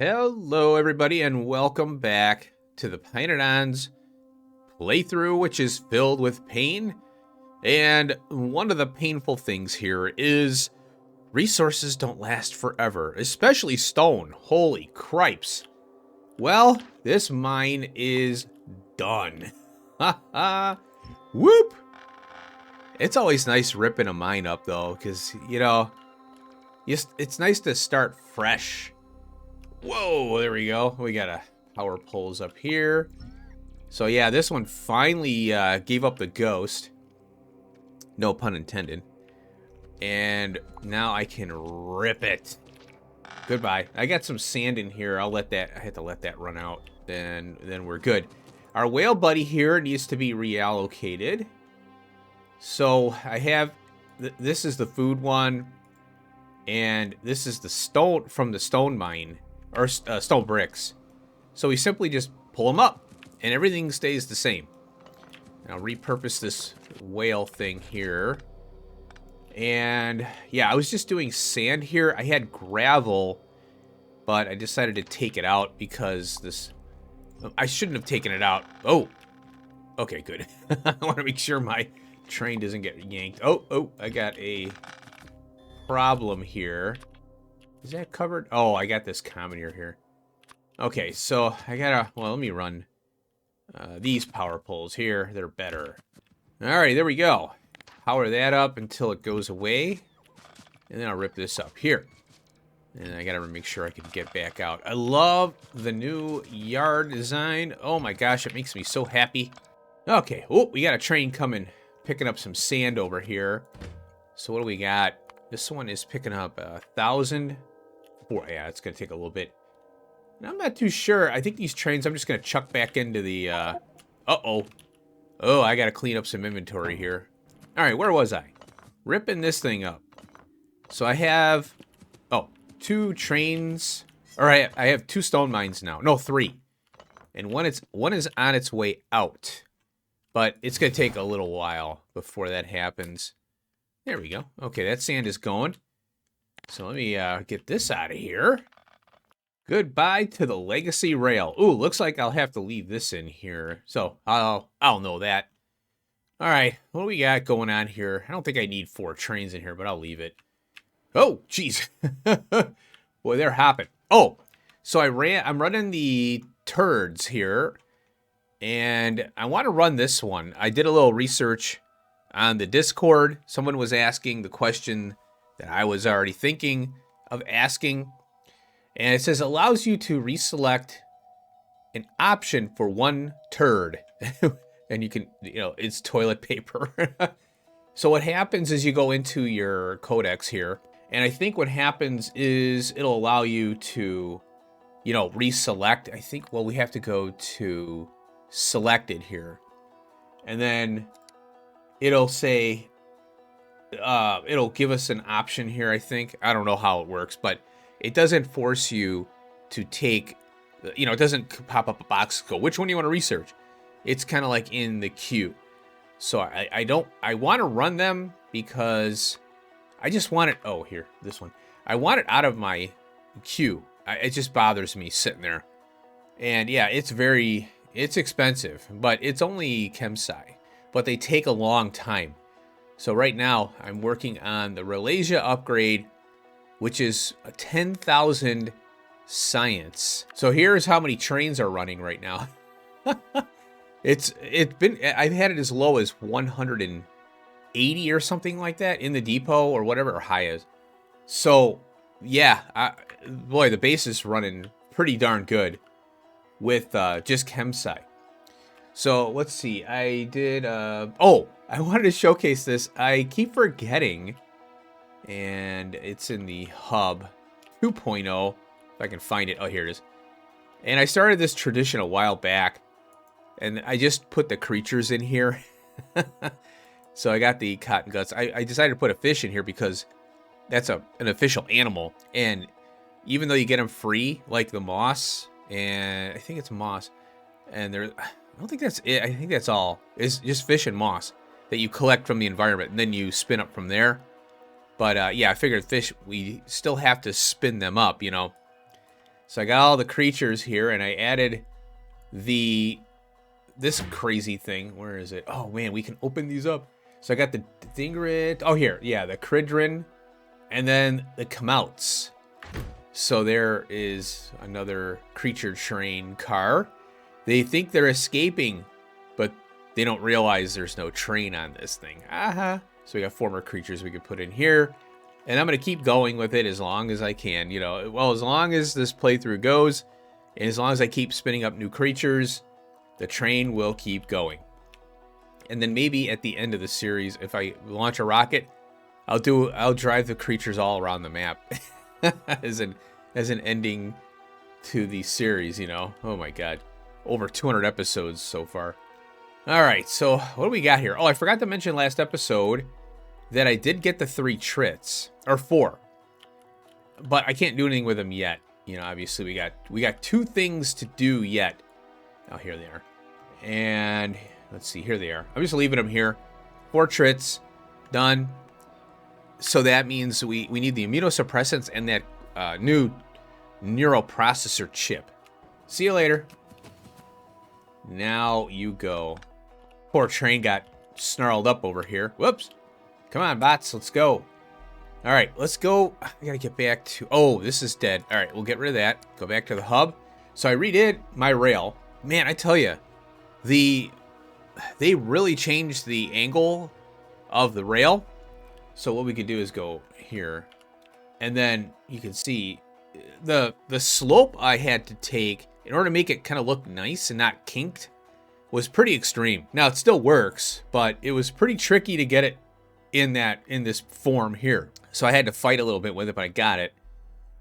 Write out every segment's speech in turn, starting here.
Hello, everybody, and welcome back to the pYanodons playthrough, which is filled with pain. And one of the painful things here is resources don't last forever, especially stone. Holy cripes. Well, this mine is done. Ha ha. Whoop. It's always nice ripping a mine up, though, because, it's nice to start fresh. Whoa, there we go. We got a power poles up here. So yeah, this one finally gave up the ghost. No pun intended. And now I can rip it. Goodbye. I got some sand in here. I had to let that run out. Then we're good. Our whale buddy here needs to be reallocated. So I have this is the food one, and this is the stone from the stone mine. Or stone bricks. So we simply just pull them up, and everything stays the same. Now repurpose this whale thing here. And yeah, I was just doing sand here. I had gravel, but I decided to take it out because I shouldn't have taken it out. Oh, okay, good. I want to make sure my train doesn't get yanked. Oh, I got a problem here. Is that covered? Oh, I got this commoner here. Okay, so I gotta, let me run these power poles here. They're better. All right, there we go. Power that up until it goes away. And then I'll rip this up here. And I gotta make sure I can get back out. I love the new yard design. Oh my gosh, it makes me so happy. Okay, oh, we got a train coming, picking up some sand over here. So what do we got? This one is picking up 1,000. Yeah, it's going to take a little bit. And I'm not too sure. I think these trains I'm just going to chuck back into the... Uh-oh. Oh, I got to clean up some inventory here. All right, where was I? Ripping this thing up. So I have... Oh, 2 trains. All right, I have 2 stone mines now. No, 3. And one is on its way out. But it's going to take a little while before that happens. There we go. Okay, that sand is going. So let me get this out of here. Goodbye to the legacy rail. Ooh, looks like I'll have to leave this in here. So I'll know that. All right, what do we got going on here? I don't think I need 4 trains in here, but I'll leave it. Oh, jeez. Boy, they're hopping. Oh, so I'm running the turds here, and I want to run this one. I did a little research on the Discord. Someone was asking the question that I was already thinking of asking. And it says, allows you to reselect an option for 1 turd. And you can, it's toilet paper. So what happens is you go into your codex here. And I think what happens is it'll allow you to, reselect. I think, we have to go to selected here. And then it'll say, it'll give us an option here, I think. I don't know how it works, but it doesn't force you to take, it doesn't pop up a box, go, which one do you want to research? It's kind of like in the queue. So I want to run them because I just want it, here, this one. I want it out of my queue. It just bothers me sitting there. And yeah, it's expensive, but it's only Chemsci. But they take a long time. So right now, I'm working on the Ralasia upgrade, which is a 10,000 science. So here's how many trains are running right now. I've had it as low as 180 or something like that in the depot or whatever, or high as. So yeah, boy, the base is running pretty darn good with just Chemsci. So let's see, I did, I wanted to showcase this. I keep forgetting, and it's in the hub 2.0, if I can find it. Oh, here it is. And I started this tradition a while back, and I just put the creatures in here. So I got the cotton guts. I decided to put a fish in here because that's an official animal. And even though you get them free, like the moss, and I think it's moss, and I don't think that's it. I think that's all. It's just fish and moss that you collect from the environment, and then you spin up from there. But yeah, I figured fish, we still have to spin them up, So I got all the creatures here, and I added this crazy thing. Where is it? Oh man, we can open these up. So I got the Dingrid. Oh here, yeah, the Cridrin, and then the Kamouts. So there is another creature train car. They think they're escaping, but they don't realize there's no train on this thing. Aha. So we got 4 more creatures we could put in here. And I'm going to keep going with it as long as I can. You know, well, as long as this playthrough goes, and as long as I keep spinning up new creatures, the train will keep going. And then maybe at the end of the series, if I launch a rocket, I'll drive the creatures all around the map as an ending to the series, you know. Oh my god. Over 200 episodes so far. All right, so what do we got here? Oh, I forgot to mention last episode that I did get the 3 trits, or 4, but I can't do anything with them yet. You know, obviously we got 2 things to do yet. Oh, here they are, and let's see, here they are. I'm just leaving them here. 4 trits, done. So that means we need the immunosuppressants and that new neural processor chip. See you later. Now you go. Poor train got snarled up over here. Whoops. Come on, bots. Let's go. All right, let's go. I got to get back to... Oh, this is dead. All right, we'll get rid of that. Go back to the hub. So I redid my rail. Man, I tell you, they really changed the angle of the rail. So what we could do is go here. And then you can see the slope I had to take in order to make it kind of look nice and not kinked was pretty extreme. Now it still works, but it was pretty tricky to get it in this form here. So I had to fight a little bit with it, but I got it.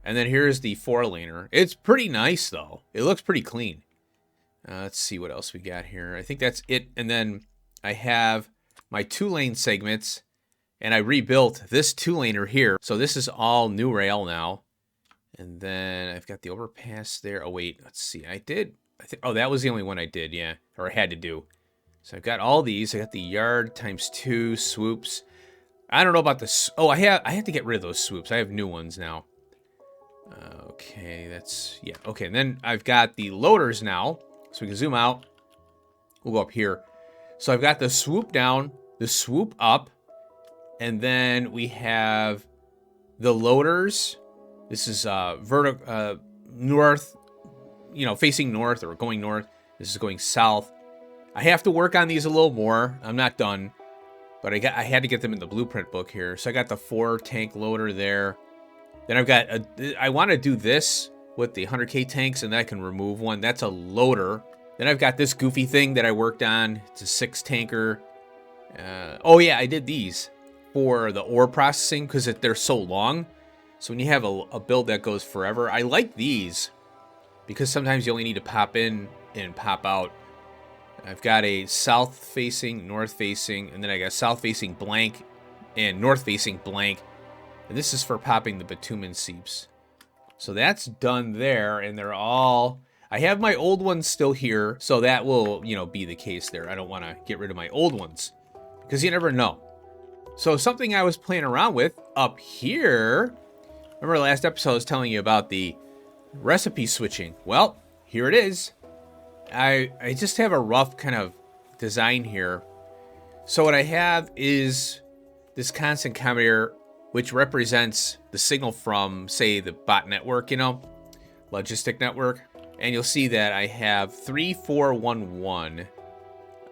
And then here's the 4-laner. It's pretty nice though. It looks pretty clean. Let's see what else we got here. I think that's it. And then I have my 2-lane segments, and I rebuilt this 2-laner here. So this is all new rail now. And then I've got the overpass there. Oh wait, let's see. Oh, that was the only one I did, yeah, or I had to do. So I've got all these. I got the yard ×2 swoops. I don't know about this. Oh, I have to get rid of those swoops. I have new ones now. Okay, yeah. Okay, and then I've got the loaders now. So we can zoom out. We'll go up here. So I've got the swoop down, the swoop up, and then we have the loaders. This is north, you know, facing north or going north. This is going south. I have to work on these a little more. I'm not done, but I had to get them in the blueprint book here. So I got the 4-tank loader there. Then I've got I want to do this with the 100k tanks, and then I can remove one. That's a loader. Then I've got this goofy thing that I worked on. It's a 6-tanker. Oh yeah, I did these for the ore processing because they're so long. So when you have a build that goes forever, I like these because sometimes you only need to pop in and pop out. I've got a south-facing, north-facing, and then I got south-facing blank and north-facing blank. And this is for popping the bitumen seeps. So that's done there, and they're all... I have my old ones still here, so that will, you know, be the case there. I don't want to get rid of my old ones because you never know. So something I was playing around with up here... Remember last episode I was telling you about the recipe switching. Well, here it is. I just have a rough kind of design here. So what I have is this constant commutator, which represents the signal from, say, the bot network, you know, logistic network. And you'll see that I have 3411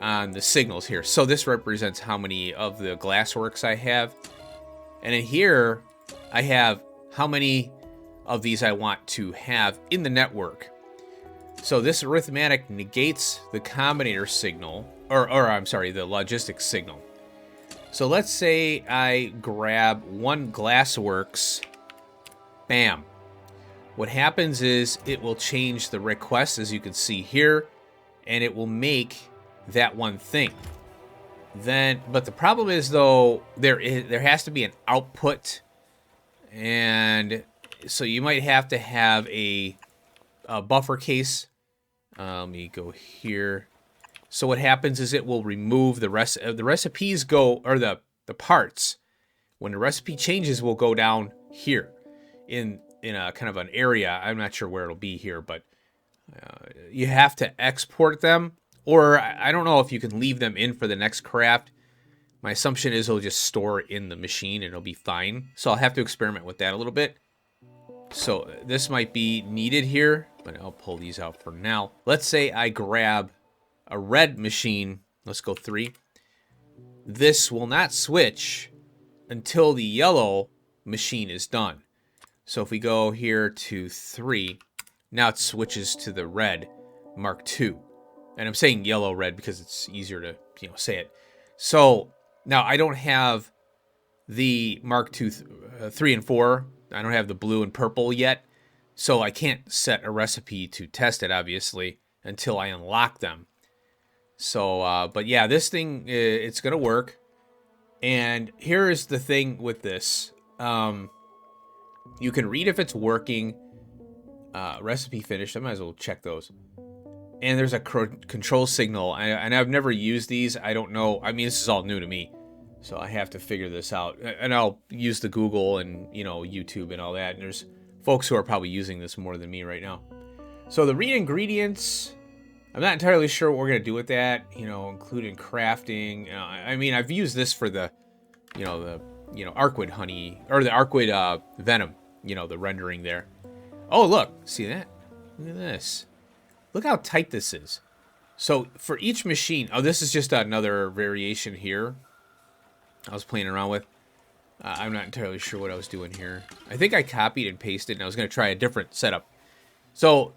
on the signals here. So this represents how many of the glassworks I have. And in here, I have how many of these I want to have in the network. So this arithmetic negates the combinator signal, or I'm sorry, the logistic signal. So let's say I grab one glassworks, bam. What happens is it will change the request, as you can see here, and it will make that one thing. Then, but the problem is though, there has to be an output. And so you might have to have a buffer case. Let me go here. So what happens is it will remove the rest of the recipes or the parts. When the recipe changes, will go down here in in a kind of an area. I'm not sure where it'll be here, but you have to export them, or I don't know if you can leave them in for the next craft. My assumption is it'll just store in the machine and it'll be fine. So I'll have to experiment with that a little bit. So this might be needed here, but I'll pull these out for now. Let's say I grab a red machine. Let's go 3. This will not switch until the yellow machine is done. So if we go here to 3, now it switches to the red Mark II. And I'm saying yellow red because it's easier to, say it. So now I don't have the Mark II 3 and 4. I don't have the blue and purple yet. So I can't set a recipe to test it, obviously, until I unlock them. So, but yeah, this thing, it's going to work. And here is the thing with this. You can read if it's working. Recipe finished. I might as well check those. And there's a control signal. And I've never used these. I don't know. I mean, this is all new to me. So I have to figure this out. And I'll use the Google and, YouTube and all that. And there's folks who are probably using this more than me right now. So the read ingredients, I'm not entirely sure what we're going to do with that. Including crafting. I mean, I've used this for the, Arcwood honey, or the Arcwood venom, the rendering there. Oh, look. See that? Look at this. Look how tight this is. So for each machine, this is just another variation here I was playing around with. I'm not entirely sure what I was doing here. I think I copied and pasted, and I was going to try a different setup. So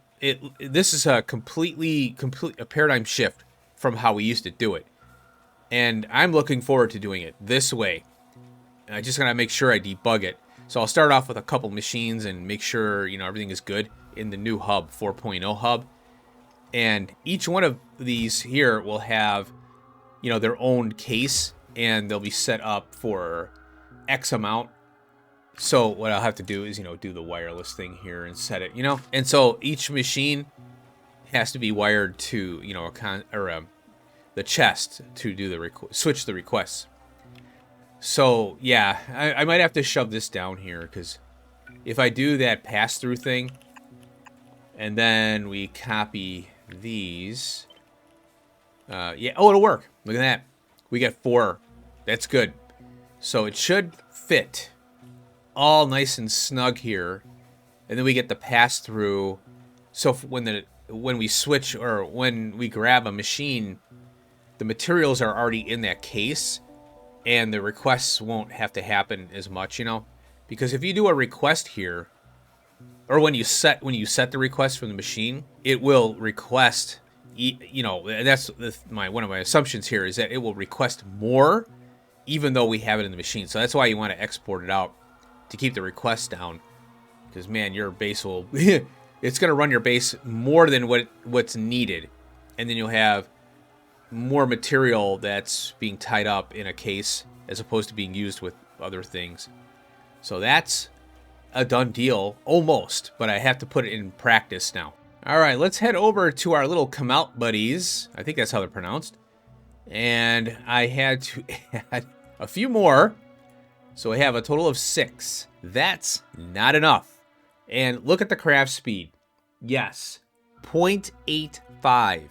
this is a complete paradigm shift from how we used to do it. And I'm looking forward to doing it this way. I just got to make sure I debug it. So I'll start off with a couple machines and make sure, everything is good in the new hub, 4.0 hub. And each one of these here will have, their own case, and they'll be set up for X amount. So what I'll have to do is, do the wireless thing here and set it, And so each machine has to be wired to, the chest to do the switch the requests. So yeah, I might have to shove this down here, because if I do that pass-through thing, and then we copy these, yeah, it'll work. Look at that. We got 4. That's good. So it should fit all nice and snug here, and then we get the pass-through. So when we switch, or when we grab a machine, the materials are already in that case, and the requests won't have to happen as much, because if you do a request here, or when you set the request from the machine, it will request, that's one of my assumptions here, is that it will request more even though we have it in the machine. So that's why you want to export it out, to keep the requests down, because man, your base will it's going to run your base more than what's needed, and then you'll have more material that's being tied up in a case as opposed to being used with other things. So that's a done deal, almost, but I have to put it in practice now. All right, let's head over to our little come out buddies. I think that's how they're pronounced. And I had to add a few more, so I have a total of 6. That's not enough. And look at the craft speed. Yes, 0.85.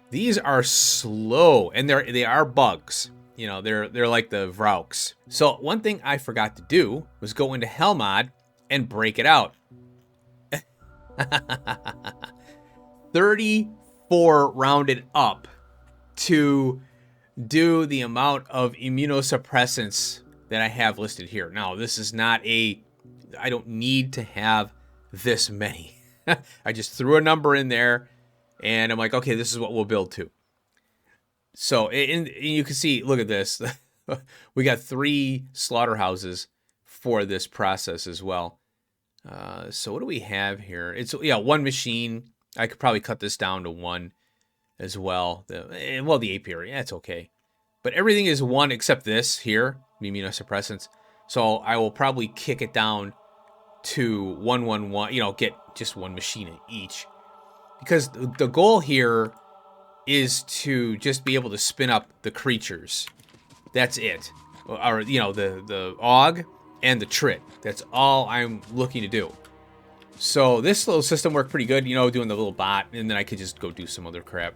These are slow, and they are bugs. They're like the Vrauks. So one thing I forgot to do was go into Hell Mod and break it out. 34 rounded up to do the amount of immunosuppressants that I have listed here. Now, this is not I don't need to have this many. I just threw a number in there, and I'm like, okay, this is what we'll build to. So, and you can see, look at this. We got 3 slaughterhouses for this process as well. So what do we have here? It's, 1 machine. I could probably cut this down to 1 as well. The apiary, it's okay. But everything is 1 except this here, the immunosuppressants. So I will probably kick it down to 111, get just 1 machine in each. Because the goal here is to just be able to spin up the creatures. That's it. Or, the AUG and the Trit. That's all I'm looking to do. So this little system worked pretty good, you know, doing the little bot, and then I could just go do some other crap.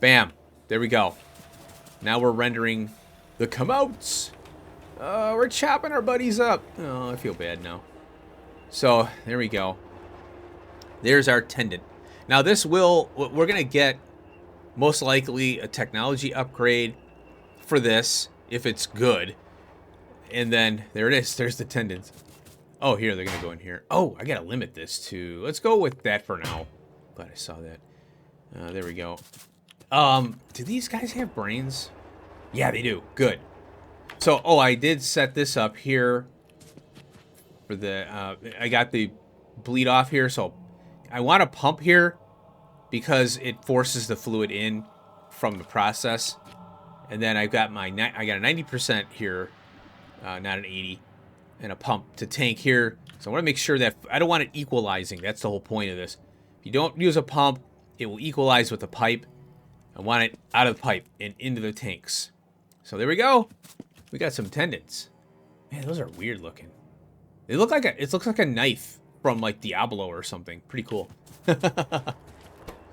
Bam. There we go. Now we're rendering the come-outs. We're chopping our buddies up. Oh, I feel bad now. So, there we go. There's our tendon. Now this will, we're going to get most likely a technology upgrade for this, if it's good. And then, there it is. There's the tendons. Oh, here, they're going to go in here. Oh, I got to limit this to, let's go with that for now. Glad I saw that. There we go. Do these guys have brains? Yeah, they do. Good. So, oh, I did set this up here for the, I got the bleed off here, so I want to pump here because it forces the fluid in from the process. And then I've got I got a 90% here, not an 80, and a pump to tank here. So I want to make sure that I don't want it equalizing. That's the whole point of this. If you don't use a pump, it will equalize with the pipe. I want it out of the pipe and into the tanks. So there we go. We got some tendons. Man, those are weird looking. They look like it looks like a knife from like Diablo or something. Pretty cool. So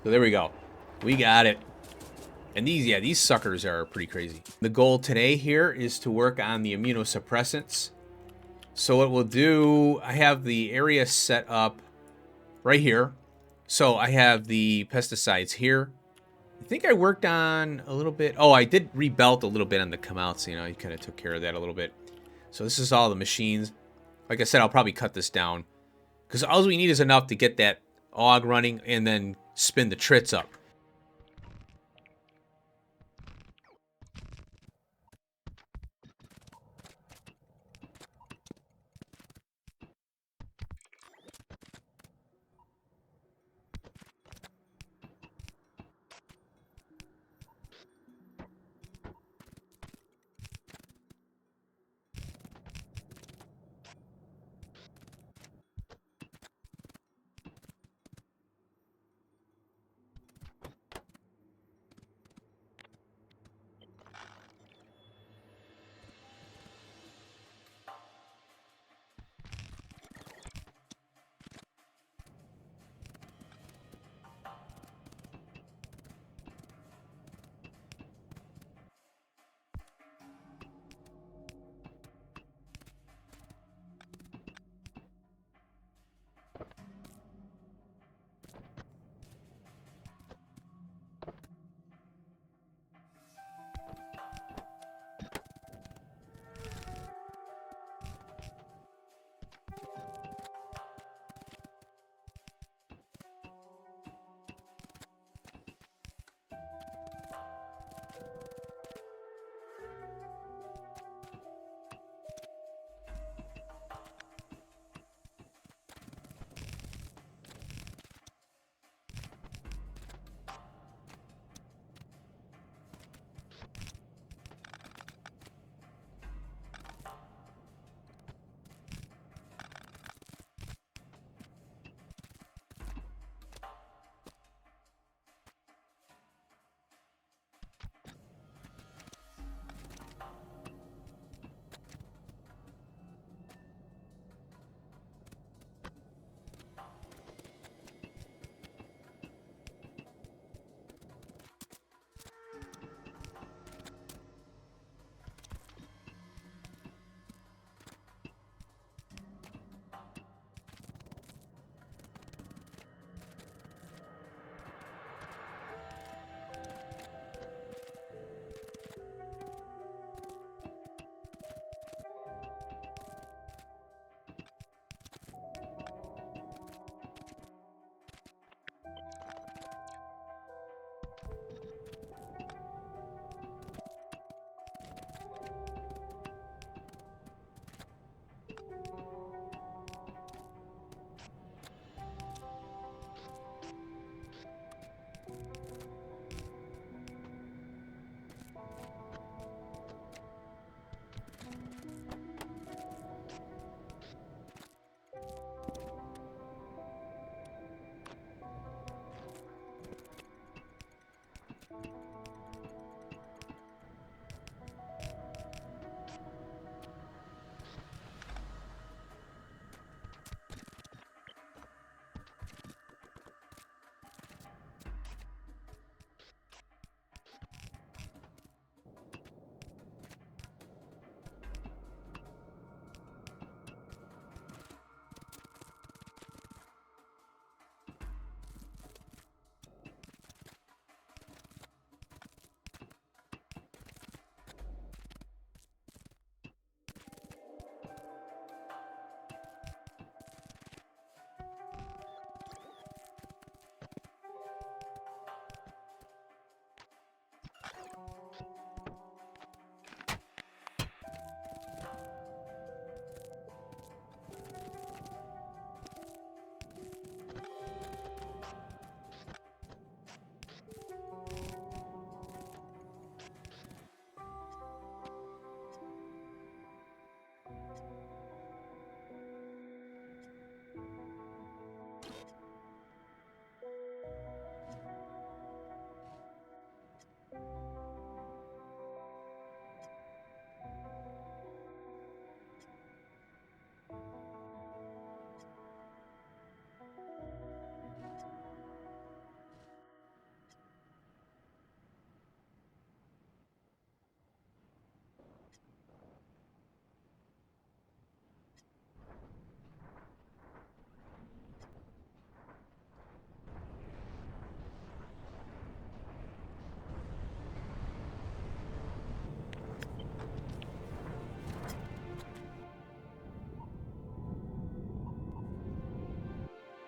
there we go. We got it. And these suckers are pretty crazy. The goal today here is to work on the immunosuppressants. So what we'll do, I have the area set up right here. So I have the pesticides here. I think I worked on a little bit. Oh, I did rebelt a little bit on the come-outs. You know, I kind of took care of that a little bit. So this is all the machines. Like I said, I'll probably cut this down. Because all we need is enough to get that AUG running and then spin the trits up.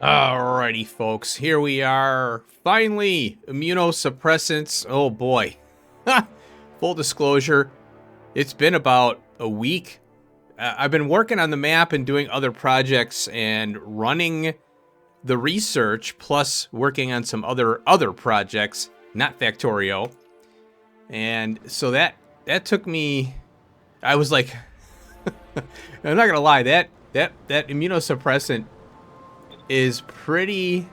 Alrighty, folks, here we are. Finally, immunosuppressants. Oh boy. Full disclosure, it's been about a week. I've been working on the map and doing other projects and running the research, plus working on some other projects, not Factorio. And so that took me, I was like, I'm not gonna lie, that immunosuppressant is pretty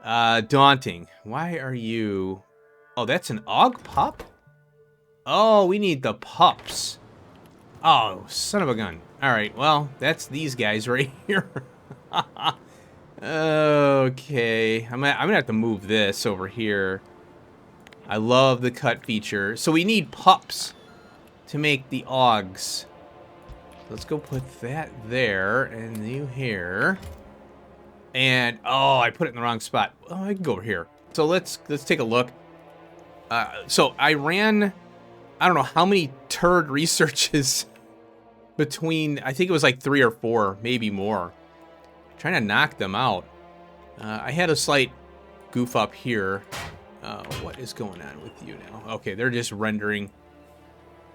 daunting. Why are you... Oh, that's an Aug pup? Oh, we need the pups. Oh, son of a gun. Alright, well, that's these guys right here. Okay. I'm gonna have to move this over here. I love the cut feature. So we need pups to make the Augs. Let's go put that there, and you here. And, oh, I put it in the wrong spot. Oh, I can go over here. So let's take a look. So I ran, I don't know how many turd researches between, I think it was like 3 or 4, maybe more. Trying to knock them out. I had a slight goof up here. What is going on with you now? Okay, they're just rendering.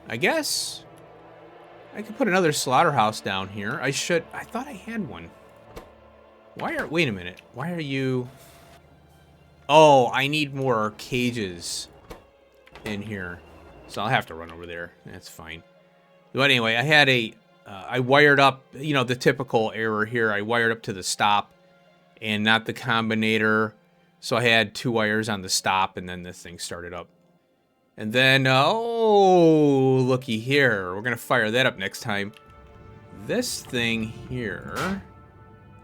I guess I could put another slaughterhouse down here. I thought I had one. Wait a minute. Why are you... Oh, I need more cages in here. So I'll have to run over there. That's fine. But anyway, I had I wired up, you know, the typical error here. I wired up to the stop and not the combinator. So I had 2 wires on the stop, and then this thing started up. And then, oh, looky here. We're going to fire that up next time. This thing here...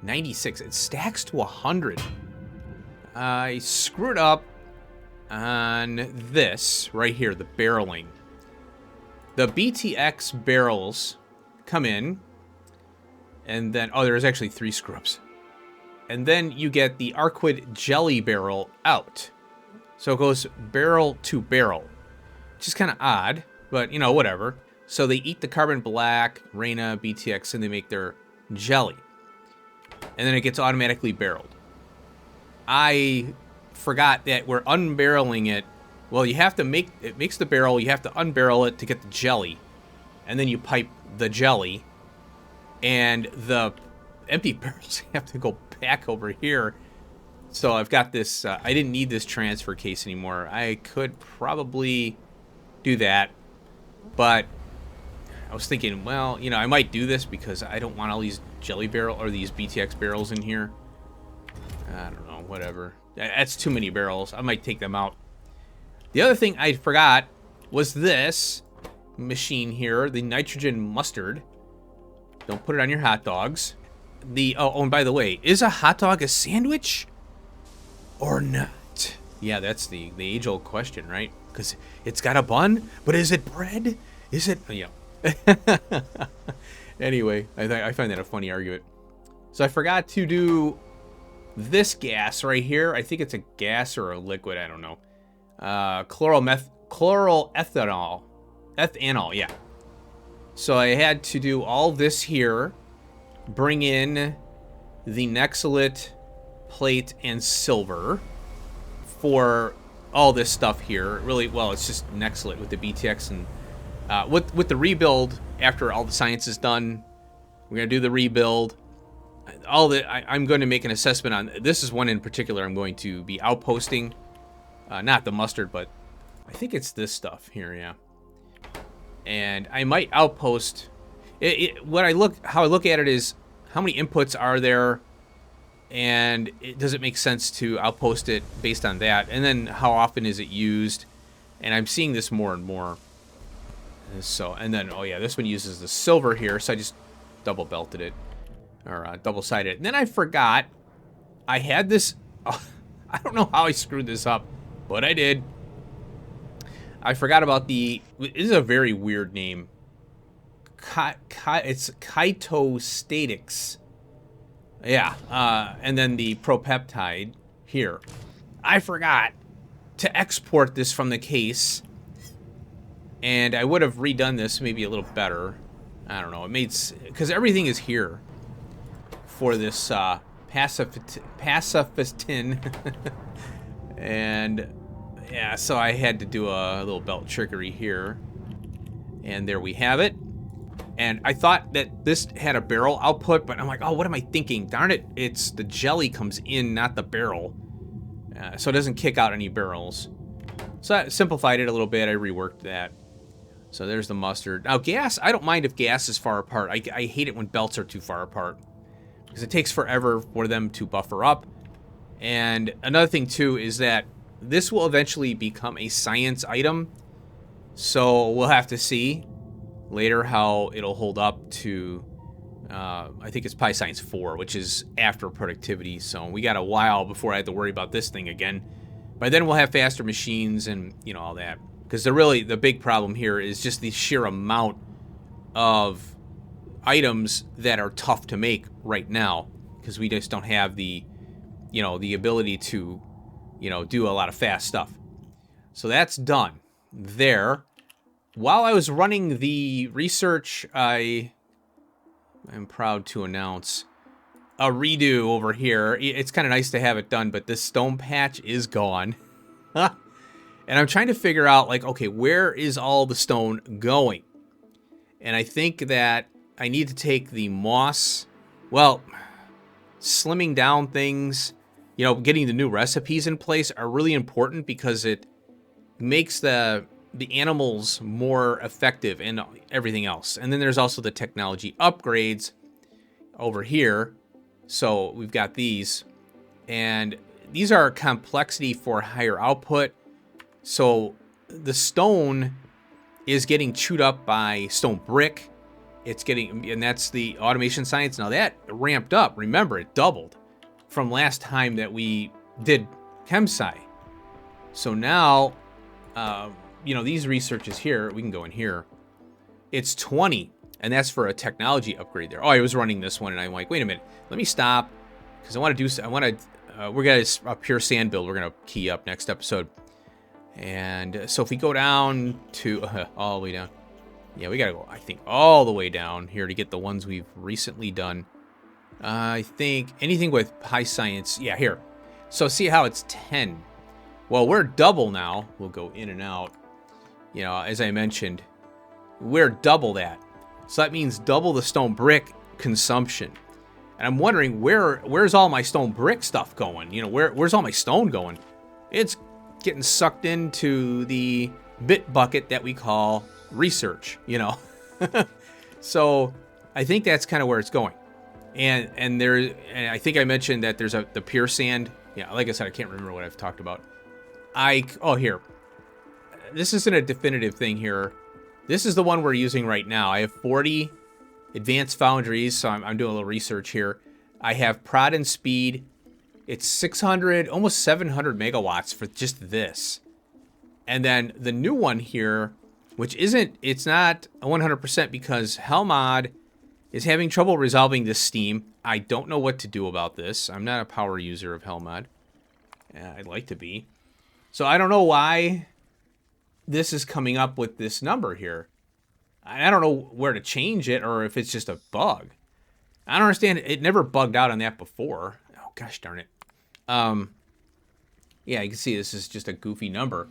96. It stacks to 100. I screwed up on this right here, the barreling. The BTX barrels come in, and then, oh, there's actually 3 screw-ups. And then you get the Arquid jelly barrel out. So it goes barrel to barrel, which is kind of odd, but, you know, whatever. So they eat the carbon black, Reyna, BTX, and they make their jelly. And then it gets automatically barreled. I forgot that we're unbarreling it. Well, you have to it makes the barrel, you have to unbarrel it to get the jelly. And then you pipe the jelly. And the empty barrels have to go back over here. So I've got this, I didn't need this transfer case anymore. I could probably do that. But I was thinking, well, you know, I might do this because I don't want all these jelly barrel or these BTX barrels in here. I don't know, whatever. That's too many barrels. I might take them out. The other thing I forgot was this machine here, the nitrogen mustard. Don't put it on your hot dogs. Oh, and by the way, is a hot dog a sandwich or not? Yeah, that's the age-old question, right? Because it's got a bun, but is it bread? Is it? Yeah. Anyway, I find that a funny argument. So I forgot to do this gas right here. I think it's a gas or a liquid. I don't know. Chloroethanol. Ethanol, yeah. So I had to do all this here. Bring in the Nexalit plate and silver for all this stuff here. Really, well, it's just Nexalit with the BTX and with the rebuild. After all the science is done, we're gonna do the rebuild. I'm going to make an assessment on this. Is one in particular I'm going to be outposting, not the mustard, but I think it's this stuff here, yeah. And I might outpost. How I look at it is how many inputs are there, and does it make sense to outpost it based on that, and then how often is it used? And I'm seeing this more and more. So, and then, oh yeah, this one uses the silver here, so I just double belted it, or double-sided it. And then I forgot, I had this, I don't know how I screwed this up, but I did. I forgot about it is a very weird name. It's chitostatics. Yeah, and then the propeptide here. I forgot to export this from the case, and I would have redone this maybe a little better. I don't know. It made, because everything is here for this pacifistin. And yeah, so I had to do a little belt trickery here. And there we have it. And I thought that this had a barrel output, but I'm like, oh, what am I thinking? Darn it, it's the jelly comes in, not the barrel. So it doesn't kick out any barrels. So I simplified it a little bit. I reworked that. So there's the mustard. Now gas, I don't mind if gas is far apart. I hate it when belts are too far apart, because it takes forever for them to buffer up. And another thing too is that this will eventually become a science item. So we'll have to see later how it'll hold up to, I think it's pYscience 4, which is after productivity. So we got a while before I have to worry about this thing again. By then we'll have faster machines and, you know, all that. Because the big problem here is just the sheer amount of items that are tough to make right now. Because we just don't have the, you know, the ability to, you know, do a lot of fast stuff. So that's done there. While I was running the research, I am proud to announce a redo over here. It's kind of nice to have it done, but this stone patch is gone. And I'm trying to figure out, like, okay, where is all the stone going? And I think that I need to take the moss, well, slimming down things, you know, getting the new recipes in place are really important because it makes the animals more effective and everything else. And then there's also the technology upgrades over here. So we've got these, and these are complexity for higher output. So the stone is getting chewed up by stone brick. It's getting, and that's the automation science. Now that ramped up. Remember, it doubled from last time that we did ChemSci. So now, you know, these researches here, we can go in here. It's 20, and that's for a technology upgrade there. Oh, I was running this one, and I'm like, wait a minute, let me stop, because we're gonna a pure sand build. We're gonna key up next episode. And so if we go down to all the way down, yeah, we gotta go, I think, all the way down here to get the ones we've recently done. I think anything with high science, yeah, here. So see how it's 10. Well, we're double now. We'll go in and out. You know, as I mentioned, we're double that. So that means double the stone brick consumption. And I'm wondering where's all my stone brick stuff going? You know, where's all my stone going? It's getting sucked into the bit bucket that we call research, you know. So I think that's kind of where it's going. And I think I mentioned that there's the pure sand. Yeah, like I said, I can't remember what I've talked about. Here. This isn't a definitive thing here. This is the one we're using right now. I have 40 advanced foundries, so I'm doing a little research here. I have prod and speed. It's 600, almost 700 megawatts for just this. And then the new one here, which it's not 100% because Helmod is having trouble resolving this steam. I don't know what to do about this. I'm not a power user of Helmod. I'd like to be. So I don't know why this is coming up with this number here. I don't know where to change it or if it's just a bug. I don't understand. It never bugged out on that before. Oh, gosh darn it. Yeah, you can see this is just a goofy number.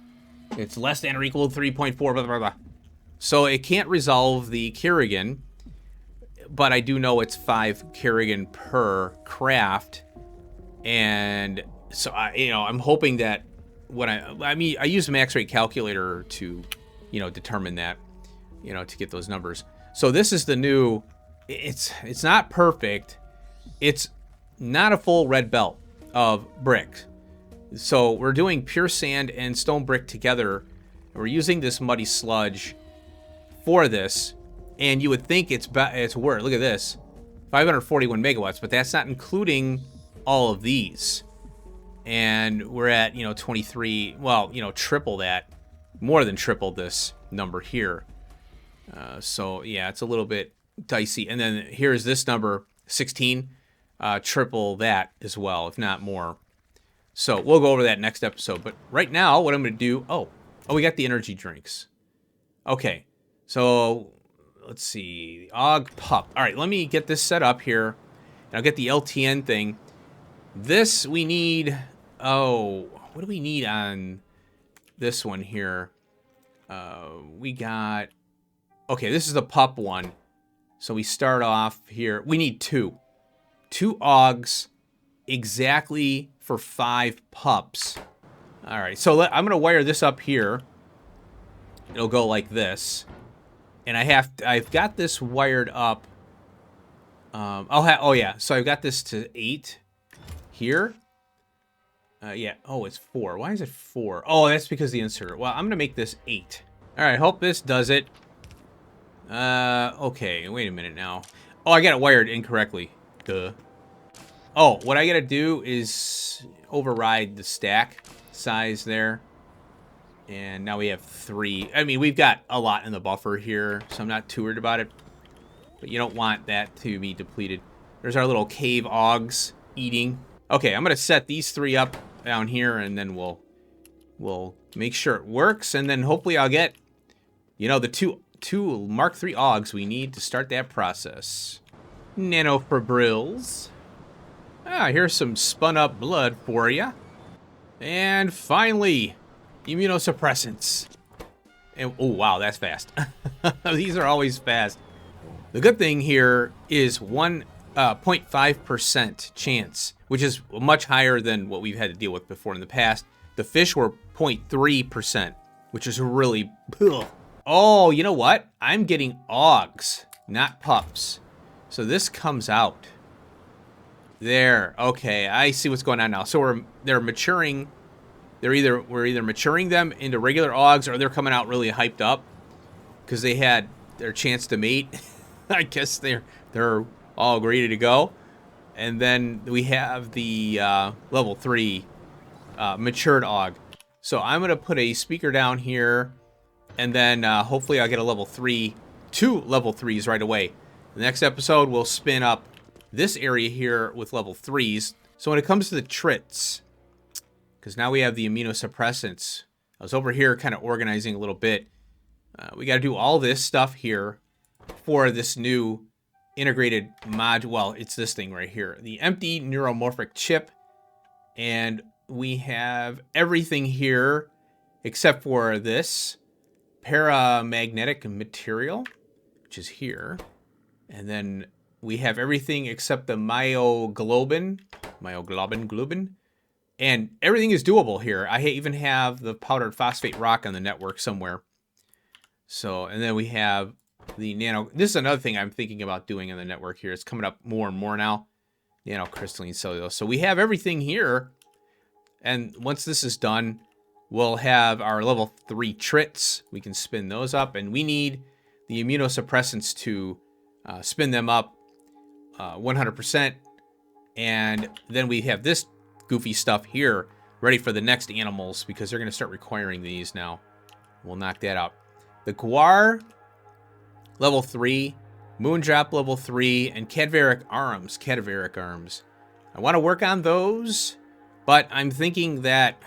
It's less than or equal to 3.4, blah, blah, blah. So it can't resolve the Kerrigan, but I do know it's 5 Kerrigan per craft. And so, I'm hoping that I use the max rate calculator to, determine that, to get those numbers. So this is the new, it's not perfect. It's not a full red belt of brick. So we're doing pure sand and stone brick together. We're using this muddy sludge for this. And you would think it's worth, look at this, 541 megawatts, but that's not including all of these. And we're at, 23, well, triple that, more than triple this number here. So yeah, it's a little bit dicey. And then here's this number, 16, triple that as well, if not more. So we'll go over that next episode. But right now, what I'm going to do, oh, we got the energy drinks. Okay, so let's see, Og Pup. All right, let me get this set up here. And I'll get the LTN thing. This we need... Oh, what do we need on this one here? We got... Okay, this is the pup one. So we start off here. We need 2. 2 Augs exactly for 5 pups. All right, so I'm going to wire this up here. It'll go like this. And I've got this wired up. Oh yeah, so I've got this to 8 here. Yeah, oh, it's 4. Why is it 4? Oh, that's because the inserter. Well, I'm going to make this 8. All right, hope this does it. Okay, wait a minute now. Oh, I got it wired incorrectly. Duh. Oh, what I gotta do is override the stack size there. And now we have 3. I mean, we've got a lot in the buffer here, so I'm not too worried about it. But you don't want that to be depleted. There's our little cave Augs eating. Okay, I'm gonna set these 3 up down here, and then we'll make sure it works, and then hopefully I'll get, you know, the two Mark III Augs we need to start that process. Nanofibrils. Ah, here's some spun up blood for you. And finally, immunosuppressants. And, oh, wow, that's fast. These are always fast. The good thing here is 0.5% chance, which is much higher than what we've had to deal with before in the past. The fish were 0.3%, which is really... Ugh. Oh, you know what? I'm getting Augs, not pups. So this comes out. There. Okay, I see what's going on now. So they're maturing. We're either maturing them into regular Augs, or they're coming out really hyped up because they had their chance to mate. I guess they're all ready to go. And then we have the level 3 matured Aug. So I'm gonna put a speaker down here. And then hopefully I'll get a level 3, 2 level 3s right away. The next episode, we'll spin up this area here with level 3s. So when it comes to the trits, because now we have the immunosuppressants. I was over here kind of organizing a little bit. We got to do all this stuff here for this new integrated module. Well, it's this thing right here. The empty neuromorphic chip. And we have everything here except for this paramagnetic material, which is here. And then we have everything except the myoglobin. And everything is doable here. I even have the powdered phosphate rock on the network somewhere. So, and then we have the nano. This is another thing I'm thinking about doing on the network here. It's coming up more and more now. Nanocrystalline cellulose. So we have everything here. And once this is done, we'll have our level 3 trits. We can spin those up. And we need the immunosuppressants to spin them up 100%. And then we have this goofy stuff here ready for the next animals because they're going to start requiring these now. We'll knock that out. The Guar, level 3. Moondrop, level 3. And cadaveric arms. I want to work on those, but I'm thinking that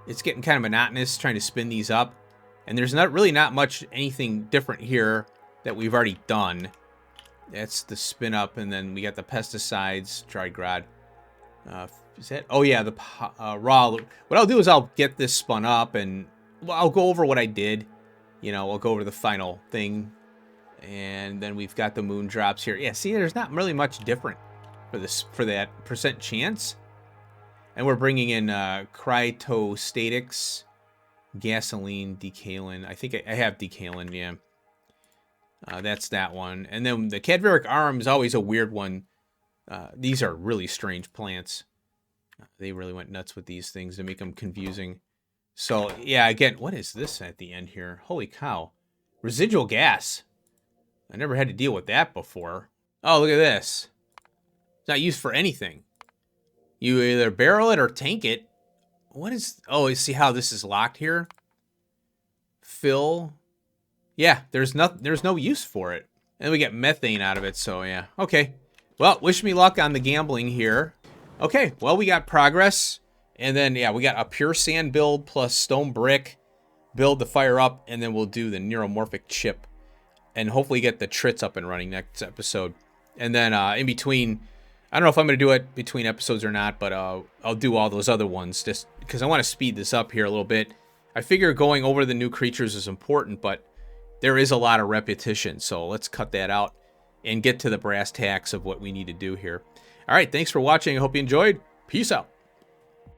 it's getting kind of monotonous trying to spin these up. And there's not much anything different here that we've already done. That's the spin up, and then we got the pesticides, dry grad. Is that? Oh yeah, the raw. What I'll do is I'll get this spun up, and I'll go over what I did. I'll go over the final thing, and then we've got the moon drops here. Yeah, see, there's not really much different for that percent chance. And we're bringing in cryotostatics, gasoline, decalin. I think I have decalin, yeah. That's that one. And then the cadaveric arm is always a weird one. These are really strange plants. They really went nuts with these things to make them confusing. So, yeah, again, what is this at the end here? Holy cow. Residual gas. I never had to deal with that before. Oh, look at this. It's not used for anything. You either barrel it or tank it. What is... Oh, you see how this is locked here? Fill... Yeah, there's no use for it. And we get methane out of it, so yeah. Okay. Well, wish me luck on the gambling here. Okay, well, we got progress. And then, yeah, we got a pure sand build plus stone brick build to fire up. And then we'll do the neuromorphic chip. And hopefully get the trits up and running next episode. And then in between, I don't know if I'm going to do it between episodes or not, but I'll do all those other ones just because I want to speed this up here a little bit. I figure going over the new creatures is important, but there is a lot of repetition, so let's cut that out and get to the brass tacks of what we need to do here. All right, thanks for watching. I hope you enjoyed. Peace out.